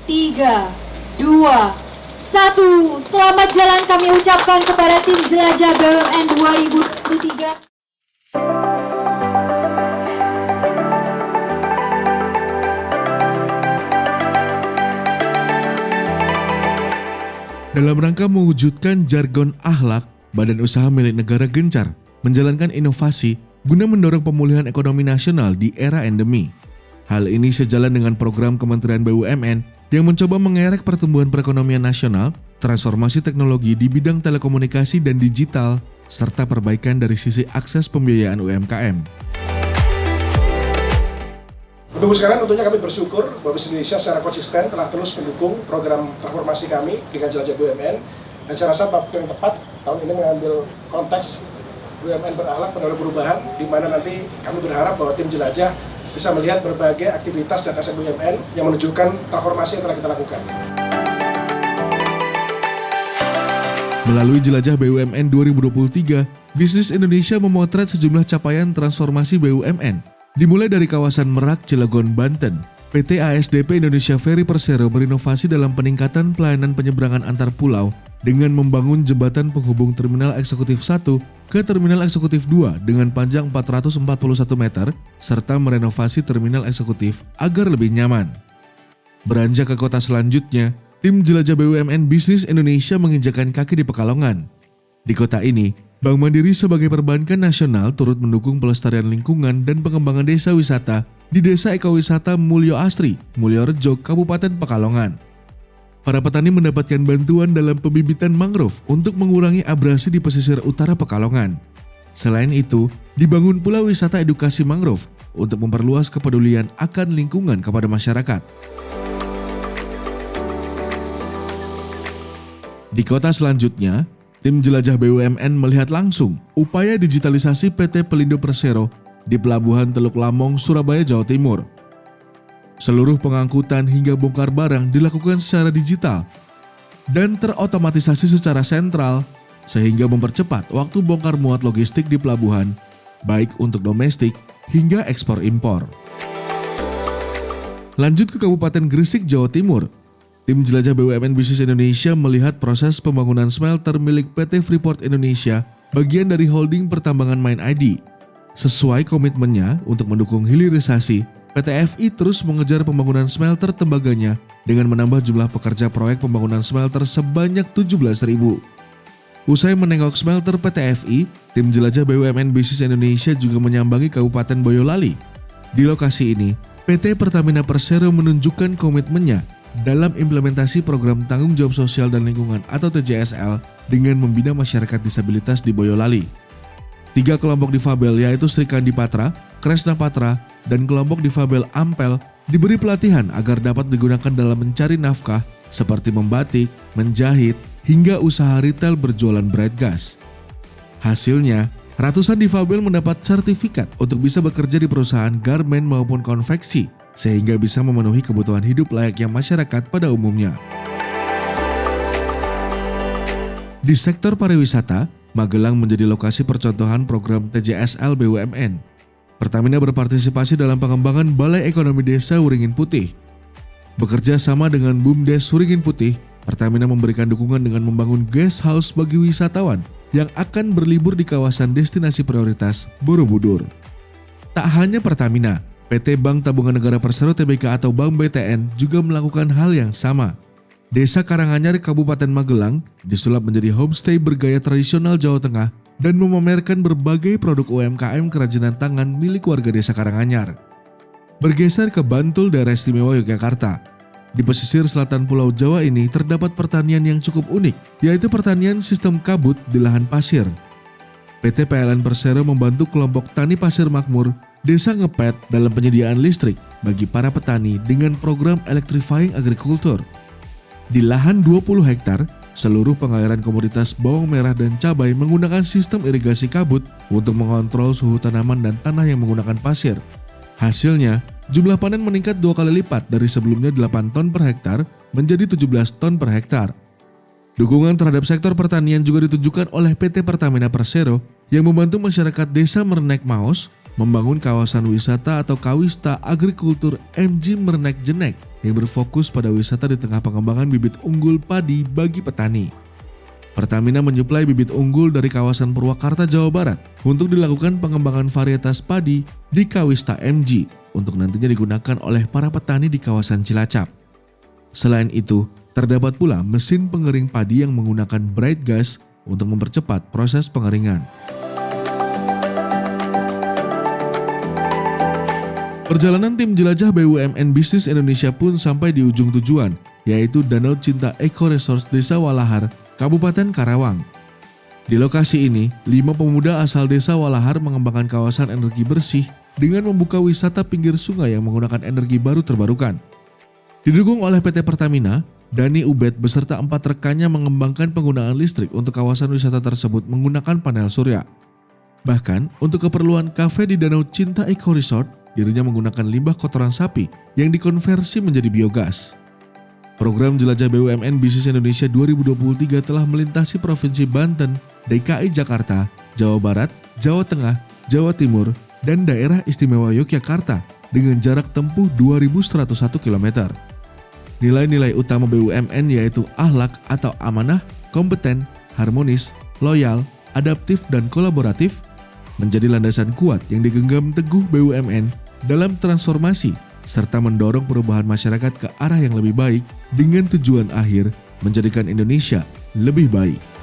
3, 2, 1. Selamat jalan kami ucapkan kepada tim Jelajah BUMN 2023. Dalam rangka mewujudkan jargon akhlak, Badan Usaha Milik Negara gencar menjalankan inovasi guna mendorong pemulihan ekonomi nasional di era endemi. Hal ini sejalan dengan program Kementerian BUMN yang mencoba mengerek pertumbuhan perekonomian nasional, transformasi teknologi di bidang telekomunikasi dan digital, serta perbaikan dari sisi akses pembiayaan UMKM. Untuk sekarang tentunya kami bersyukur bahwa Indonesia secara konsisten telah terus mendukung program transformasi kami dengan Jelajah BUMN, dan saya rasa waktu yang tepat tahun ini mengambil konteks BUMN berakhlak mendorong perubahan, di mana nanti kami berharap bahwa tim Jelajah bisa melihat berbagai aktivitas dan aset BUMN yang menunjukkan transformasi yang telah kita lakukan. Melalui Jelajah BUMN 2023, Bisnis Indonesia memotret sejumlah capaian transformasi BUMN. Dimulai dari kawasan Merak, Cilegon, Banten, PT ASDP Indonesia Ferry Persero berinovasi dalam peningkatan pelayanan penyeberangan antar pulau dengan membangun jembatan penghubung Terminal Eksekutif 1 ke Terminal Eksekutif 2 dengan panjang 441 meter, serta merenovasi Terminal Eksekutif agar lebih nyaman. Beranjak ke kota selanjutnya, tim Jelajah BUMN Bisnis Indonesia menginjakan kaki di Pekalongan. Di kota ini, Bank Mandiri sebagai perbankan nasional turut mendukung pelestarian lingkungan dan pengembangan desa wisata di Desa Ekowisata Mulyo Asri, Mulyorejo, Kabupaten Pekalongan. Para petani mendapatkan bantuan dalam pembibitan mangrove untuk mengurangi abrasi di pesisir utara Pekalongan. Selain itu, dibangun pula wisata edukasi mangrove untuk memperluas kepedulian akan lingkungan kepada masyarakat. Di kota selanjutnya, tim Jelajah BUMN melihat langsung upaya digitalisasi PT Pelindo Persero di Pelabuhan Teluk Lamong, Surabaya, Jawa Timur. Seluruh pengangkutan hingga bongkar barang dilakukan secara digital dan terotomatisasi secara sentral sehingga mempercepat waktu bongkar muat logistik di pelabuhan, baik untuk domestik hingga ekspor impor. Lanjut ke Kabupaten Gresik, Jawa Timur. Tim Jelajah BUMN Bisnis Indonesia melihat proses pembangunan smelter milik PT Freeport Indonesia, bagian dari holding pertambangan Mine ID. Sesuai komitmennya untuk mendukung hilirisasi, PT FI terus mengejar pembangunan smelter tembaganya dengan menambah jumlah pekerja proyek pembangunan smelter sebanyak 17.000. Usai menengok smelter PT FI, tim Jelajah BUMN Bisnis Indonesia juga menyambangi Kabupaten Boyolali. Di lokasi ini, PT Pertamina Persero menunjukkan komitmennya dalam implementasi program Tanggung Jawab Sosial dan Lingkungan atau TJSL dengan membina masyarakat disabilitas di Boyolali. 3 kelompok difabel yaitu Sri Kandi Patra, Kresna Patra, dan kelompok difabel Ampel diberi pelatihan agar dapat digunakan dalam mencari nafkah seperti membatik, menjahit, hingga usaha retail berjualan bright gas. Hasilnya, ratusan difabel mendapat sertifikat untuk bisa bekerja di perusahaan garmen maupun konveksi, sehingga bisa memenuhi kebutuhan hidup layaknya masyarakat pada umumnya. Di sektor pariwisata, Magelang menjadi lokasi percontohan program TJSL BUMN. Pertamina berpartisipasi dalam pengembangan Balai Ekonomi Desa Wuringin Putih. Bekerja sama dengan BUMDes Wuringin Putih, Pertamina memberikan dukungan dengan membangun guest house bagi wisatawan yang akan berlibur di kawasan destinasi prioritas Borobudur. Tak hanya Pertamina, PT Bank Tabungan Negara Persero Tbk atau Bank BTN juga melakukan hal yang sama. Desa Karanganyar, Kabupaten Magelang disulap menjadi homestay bergaya tradisional Jawa Tengah dan memamerkan berbagai produk UMKM kerajinan tangan milik warga Desa Karanganyar. Bergeser ke Bantul, daerah istimewa Yogyakarta. Di pesisir selatan Pulau Jawa ini terdapat pertanian yang cukup unik, yaitu pertanian sistem kabut di lahan pasir. PT PLN Persero membantu kelompok Tani Pasir Makmur Desa Ngepet dalam penyediaan listrik bagi para petani dengan program Electrifying Agriculture. Di lahan 20 hektar, seluruh pengairan komoditas bawang merah dan cabai menggunakan sistem irigasi kabut untuk mengontrol suhu tanaman dan tanah yang menggunakan pasir. Hasilnya, jumlah panen meningkat 2 kali lipat dari sebelumnya 8 ton per hektar menjadi 17 ton per hektar. Dukungan terhadap sektor pertanian juga ditunjukkan oleh PT Pertamina Persero yang membantu masyarakat desa Merenek Maos membangun kawasan wisata atau Kawista Agrikultur MG Mernek Jenek yang berfokus pada wisata di tengah pengembangan bibit unggul padi bagi petani. Pertamina menyuplai bibit unggul dari kawasan Purwakarta, Jawa Barat untuk dilakukan pengembangan varietas padi di Kawista MG untuk nantinya digunakan oleh para petani di kawasan Cilacap. Selain itu, terdapat pula mesin pengering padi yang menggunakan bright gas untuk mempercepat proses pengeringan. Perjalanan tim jelajah BUMN Bisnis Indonesia pun sampai di ujung tujuan, yaitu Danau Cinta Eco Resort Desa Walahar, Kabupaten Karawang. Di lokasi ini, 5 pemuda asal Desa Walahar mengembangkan kawasan energi bersih dengan membuka wisata pinggir sungai yang menggunakan energi baru terbarukan. Didukung oleh PT Pertamina, Dani Ubed beserta 4 rekannya mengembangkan penggunaan listrik untuk kawasan wisata tersebut menggunakan panel surya. Bahkan, untuk keperluan kafe di Danau Cinta Eco Resort, dirinya menggunakan limbah kotoran sapi yang dikonversi menjadi biogas. Program Jelajah BUMN Bisnis Indonesia 2023 telah melintasi Provinsi Banten, DKI Jakarta, Jawa Barat, Jawa Tengah, Jawa Timur, dan Daerah Istimewa Yogyakarta dengan jarak tempuh 2.101 km. Nilai-nilai utama BUMN yaitu akhlak atau amanah, kompeten, harmonis, loyal, adaptif, dan kolaboratif menjadi landasan kuat yang digenggam teguh BUMN dalam transformasi serta mendorong perubahan masyarakat ke arah yang lebih baik dengan tujuan akhir menjadikan Indonesia lebih baik.